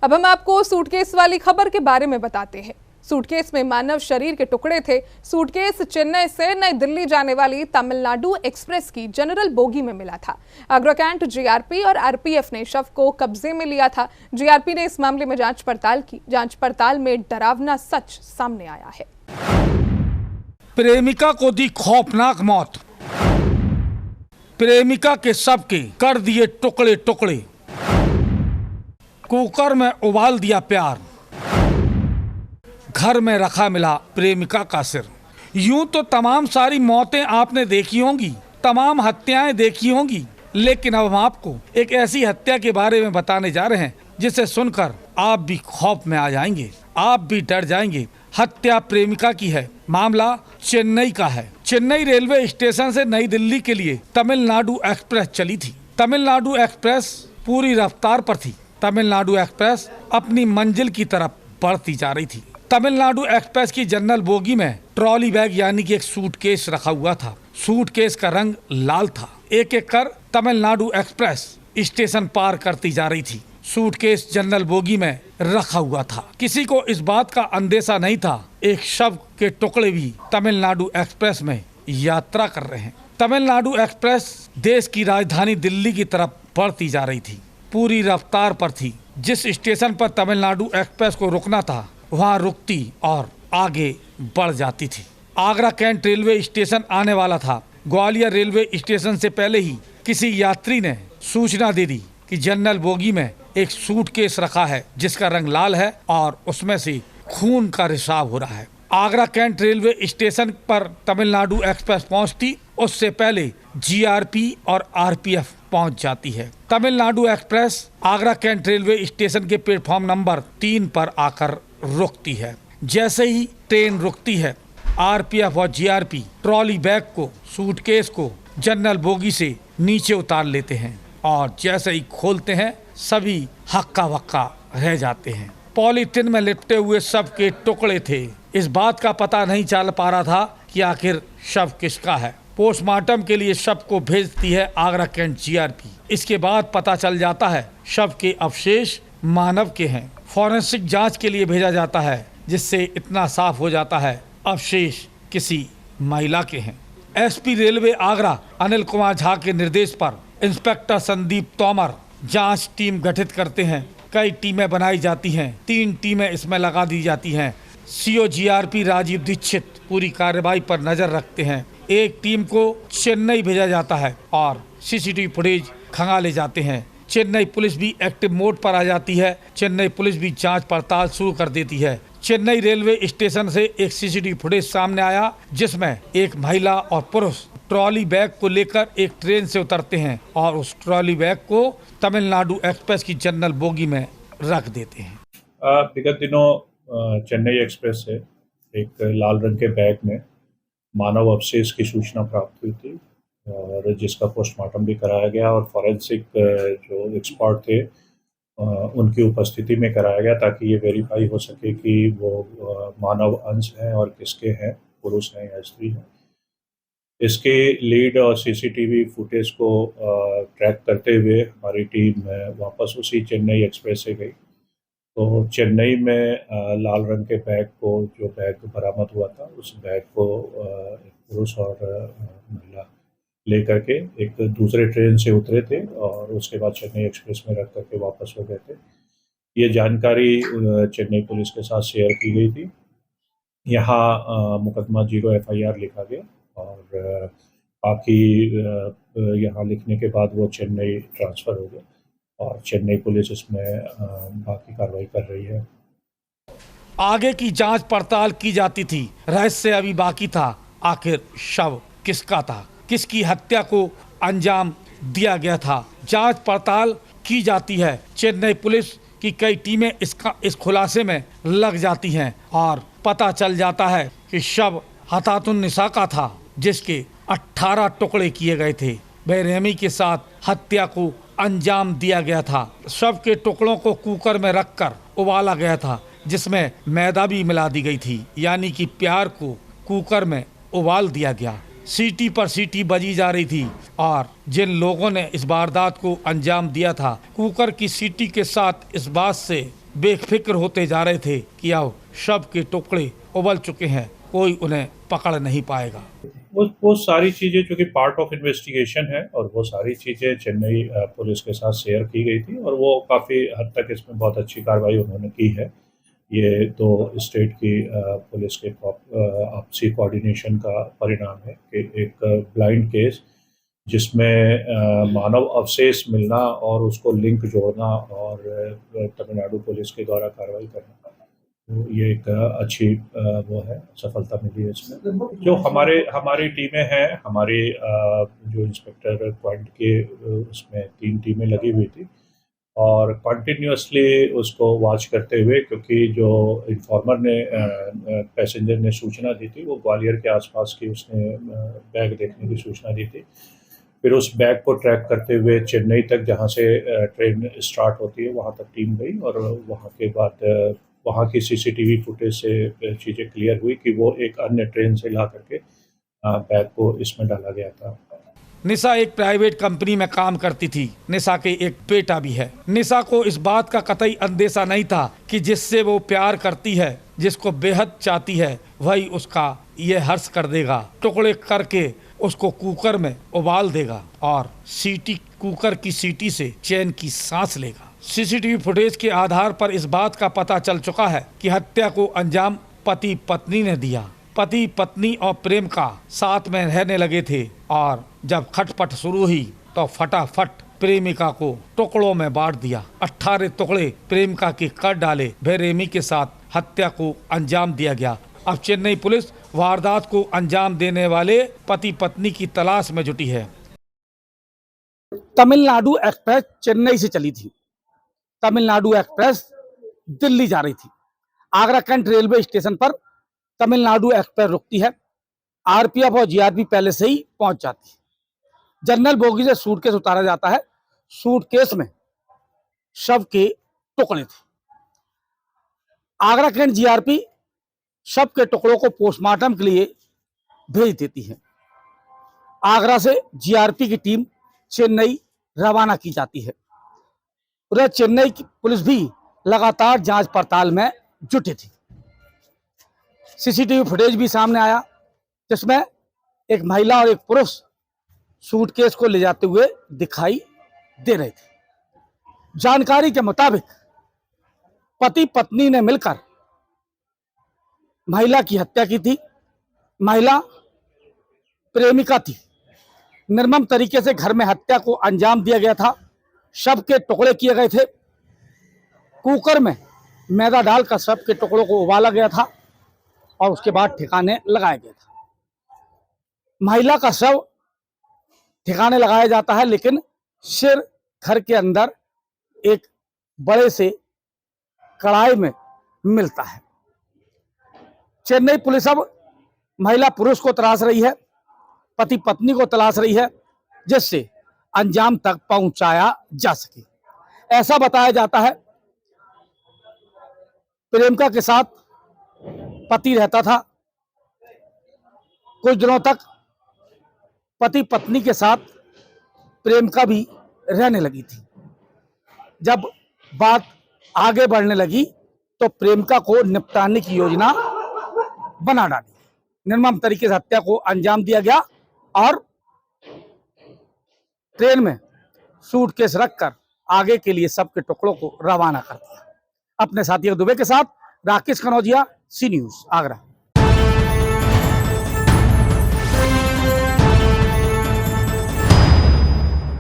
अब हम आपको सूटकेस वाली खबर के बारे में बताते हैं। सूटकेस में मानव शरीर के टुकड़े थे। सूटकेस चेन्नई से नई दिल्ली जाने वाली तमिलनाडु एक्सप्रेस की जनरल बोगी में मिला था। आगरा कैंट जीआरपी और आरपीएफ ने शव को कब्जे में लिया था। जीआरपी ने इस मामले में जांच पड़ताल की। जांच पड़ताल में डरावना सच सामने आया है। प्रेमिका को दी खौफनाक मौत। प्रेमिका के शव के कर दिए टुकड़े टुकड़े। कुकर में उबाल दिया प्यार। घर में रखा मिला प्रेमिका का सिर। यूं तो तमाम सारी मौतें आपने देखी होंगी, तमाम हत्याएं देखी होंगी, लेकिन अब हम आपको एक ऐसी हत्या के बारे में बताने जा रहे हैं जिसे सुनकर आप भी खौफ में आ जाएंगे, आप भी डर जाएंगे। हत्या प्रेमिका की है। मामला चेन्नई का है। चेन्नई रेलवे स्टेशन से नई दिल्ली के लिए तमिलनाडु एक्सप्रेस चली थी। तमिलनाडु एक्सप्रेस पूरी रफ्तार पर थी। तमिलनाडु एक्सप्रेस अपनी मंजिल की तरफ बढ़ती जा रही थी। तमिलनाडु एक्सप्रेस की जनरल बोगी में ट्रॉली बैग यानी कि एक सूटकेस रखा हुआ था। सूटकेस का रंग लाल था। एक एक कर तमिलनाडु एक्सप्रेस स्टेशन पार करती जा रही थी। सूटकेस जनरल बोगी में रखा हुआ था। किसी को इस बात का अंदेशा नहीं था एक शव के टुकड़े भी तमिलनाडु एक्सप्रेस में यात्रा कर रहे हैं। तमिलनाडु एक्सप्रेस देश की राजधानी दिल्ली की तरफ बढ़ती जा रही थी। पूरी रफ्तार पर थी। जिस स्टेशन पर तमिलनाडु एक्सप्रेस को रुकना था वहां रुकती और आगे बढ़ जाती थी। आगरा कैंट रेलवे स्टेशन आने वाला था। ग्वालियर रेलवे स्टेशन से पहले ही किसी यात्री ने सूचना दे दी कि जनरल बोगी में एक सूटकेस रखा है जिसका रंग लाल है और उसमें से खून का रिसाव हो रहा है। आगरा कैंट रेलवे स्टेशन पर तमिलनाडु एक्सप्रेस पहुंचती उससे पहले जीआरपी और आरपीएफ पहुंच जाती है। Tamil Nadu express Agra cantt railway station के प्लेटफॉर्म नंबर 3 पर आकर रुकती है। जैसे ही ट्रेन रुकती है आरपीएफ और जीआरपी ट्रॉली बैग को, सूटकेस को जनरल बोगी से नीचे उतार लेते हैं और जैसे ही खोलते हैं सभी हक्का बक्का रह जाते हैं। पॉलीथिन में लिपटे हुए शव के टुकड़े थे। इस बात का पता नहीं चल पा रहा था कि आखिर शव किसका है। पोस्टमार्टम के लिए शव को भेजती है आगरा कैंट जीआरपी। इसके बाद पता चल जाता है शव के अवशेष मानव के हैं। फॉरेंसिक जांच के लिए भेजा जाता है जिससे इतना साफ हो जाता है अवशेष किसी महिला के हैं। एसपी रेलवे आगरा अनिल कुमार झा के निर्देश पर इंस्पेक्टर संदीप तोमर जांच टीम गठित करते हैं। कई टीमें बनाई जाती हैं। 3 टीमें इसमें लगा दी जाती हैं। सीओ जीआरपी राजीव दीक्षित पूरी कार्रवाई पर नजर रखते हैं। एक टीम को चेन्नई भेजा जाता है और सीसीटीवी फुटेज खंगाले जाते हैं। चेन्नई पुलिस भी एक्टिव मोड पर आ जाती है। चेन्नई पुलिस भी जांच पड़ताल शुरू कर देती है। चेन्नई रेलवे स्टेशन से एक सीसीटीवी फुटेज सामने आया जिसमें एक महिला और पुरुष ट्रॉली बैग को लेकर एक ट्रेन से उतरते हैं और उस ट्रॉली बैग को तमिलनाडु एक्सप्रेस की जनरल बोगी में रख देते हैं। विगत दिनों चेन्नई एक्सप्रेस से एक लाल रंग के बैग में मानव अवशेष की सूचना प्राप्त हुई थी और जिसका पोस्टमार्टम भी कराया गया और फॉरेंसिक जो एक्सपर्ट थे उनकी उपस्थिति में कराया गया ताकि ये वेरीफाई हो सके कि वो मानव अंश हैं और किसके हैं, पुरुष हैं या स्त्री हैं। इसके लीड और सीसीटीवी फुटेज को ट्रैक करते हुए हमारी टीम वापस उसी चेन्नई एक्सप्रेस से गई। तो चेन्नई में लाल रंग के बैग को, जो बैग बरामद हुआ था, उस बैग को एक पुरुष और महिला लेकर के एक दूसरे ट्रेन से उतरे थे और उसके बाद चेन्नई एक्सप्रेस में रख करके वापस हो गए थे। ये जानकारी चेन्नई पुलिस के साथ शेयर की गई थी। यहाँ मुकदमा 0 FIR लिखा गया और बाकी यहाँ लिखने के बाद वो चेन्नई ट्रांसफ़र हो गया और चेन्नई पुलिस इसमें बाकी कार्रवाई कर रही है। आगे की जांच पड़ताल की जाती थी। रहस्य अभी बाकी था। आखिर शव किसका था, किसकी हत्या को अंजाम दिया गया था। जांच पड़ताल की जाती है। चेन्नई पुलिस की कई टीमें इस खुलासे में लग जाती हैं और पता चल जाता है कि शव हतातुन्निसा का था जिसके 18 टुकड़े किए गए थे। बेरहमी के साथ हत्या को अंजाम दिया गया था। शव के टुकड़ों को कुकर में रखकर उबाला गया था जिसमें मैदा भी मिला दी गई थी, यानी कि प्यार को कुकर में उबाल दिया गया। सीटी पर सीटी बजी जा रही थी और जिन लोगों ने इस वारदात को अंजाम दिया था कुकर की सीटी के साथ इस बात से बेफिक्र होते जा रहे थे कि अब शव के टुकड़े उबल चुके हैं, कोई उन्हें पकड़ नहीं पाएगा। वो सारी चीज़ें जो कि पार्ट ऑफ इन्वेस्टिगेशन है और वो सारी चीज़ें चेन्नई पुलिस के साथ शेयर की गई थी और वो काफ़ी हद तक इसमें बहुत अच्छी कार्रवाई उन्होंने की है। ये तो स्टेट की पुलिस के आपसी कोऑर्डिनेशन का परिणाम है कि एक ब्लाइंड केस जिसमें मानव अवशेष मिलना और उसको लिंक जोड़ना और तमिलनाडु पुलिस के द्वारा कार्रवाई करना, तो ये एक अच्छी वो है, सफलता मिली है इसमें। जो हमारी टीमें हैं, हमारी जो इंस्पेक्टर क्वांट के उसमें 3 टीमें लगी हुई थी और कंटिन्यूअसली उसको वॉच करते हुए, क्योंकि जो इन्फॉर्मर ने पैसेंजर ने सूचना दी थी वो ग्वालियर के आसपास की उसने बैग देखने की सूचना दी थी। फिर उस बैग को ट्रैक करते हुए चेन्नई तक जहाँ से ट्रेन स्टार्ट होती है वहाँ तक टीम गई और वहाँ के बाद वहाँ की सीसीटीवी फुटेज से चीज़ें क्लियर हुई कि वो एक अन्य ट्रेन से ला करके बैग को इसमें डाला गया था। निशा एक प्राइवेट कंपनी में काम करती थी। निशा के एक बेटा भी है। निशा को इस बात का कतई अंदेशा नहीं था कि जिससे वो प्यार करती है, जिसको बेहद चाहती है, वही उसका ये हर्ष कर देगा, टुकड़े करके उसको कुकर में उबाल देगा और कुकर की सीटी से चैन की सांस लेगा। सीसीटीवी फुटेज के आधार पर इस बात का पता चल चुका है कि हत्या को अंजाम पति पत्नी ने दिया। पति पत्नी और प्रेमिका साथ में रहने लगे थे और जब खटपट शुरू हुई तो फटाफट प्रेमिका को टुकड़ों में बांट दिया। 18 टुकड़े प्रेमिका के कर डाले। बेरहमी के साथ हत्या को अंजाम दिया गया। अब चेन्नई पुलिस वारदात को अंजाम देने वाले पति पत्नी की तलाश में जुटी है। तमिलनाडु एक्सप्रेस चेन्नई से चली थी। तमिलनाडु एक्सप्रेस दिल्ली जा रही थी। आगरा कैंट रेलवे स्टेशन पर तमिलनाडु एक्सप्रेस रुकती है। आरपीएफ और जीआरपी पहले से ही पहुंच जाती है। जनरल बोगी से सूटकेस उतारा जाता है। सूटकेस में शव के टुकड़े थे। आगरा कैंट जीआरपी शव के टुकड़ों को पोस्टमार्टम के लिए भेज देती है। आगरा से जीआरपी की टीम चेन्नई रवाना की जाती है। उधर चेन्नई की पुलिस भी लगातार जांच पड़ताल में जुटी थी। सीसीटीवी फुटेज भी सामने आया जिसमें एक महिला और एक पुरुष सूटकेस को ले जाते हुए दिखाई दे रहे थे। जानकारी के मुताबिक पति पत्नी ने मिलकर महिला की हत्या की थी। महिला प्रेमिका थी। निर्मम तरीके से घर में हत्या को अंजाम दिया गया था। शव के टुकड़े किए गए थे। कुकर में मैदा डालकर शव के टुकड़ों को उबाला गया था और उसके बाद ठिकाने लगाया गया था। महिला का शव ठिकाने लगाया जाता है, लेकिन सिर घर के अंदर एक बड़े से कढ़ाई में मिलता है। चेन्नई पुलिस अब महिला पुरुष को तलाश रही है, पति पत्नी को तलाश रही है, जिससे अंजाम तक पहुंचाया जा सके। ऐसा बताया जाता है प्रेमिका के साथ पति रहता था। कुछ दिनों तक पति पत्नी के साथ प्रेमिका भी रहने लगी थी। जब बात आगे बढ़ने लगी तो प्रेमिका को निपटाने की योजना बना डाली। निर्मम तरीके से हत्या को अंजाम दिया गया और ट्रेन में सूटकेस रखकर आगे के लिए सबके टुकड़ों को रवाना कर दिया। अपने साथी दुबे के साथ राकेश कनौजिया, सी न्यूज़, आगरा।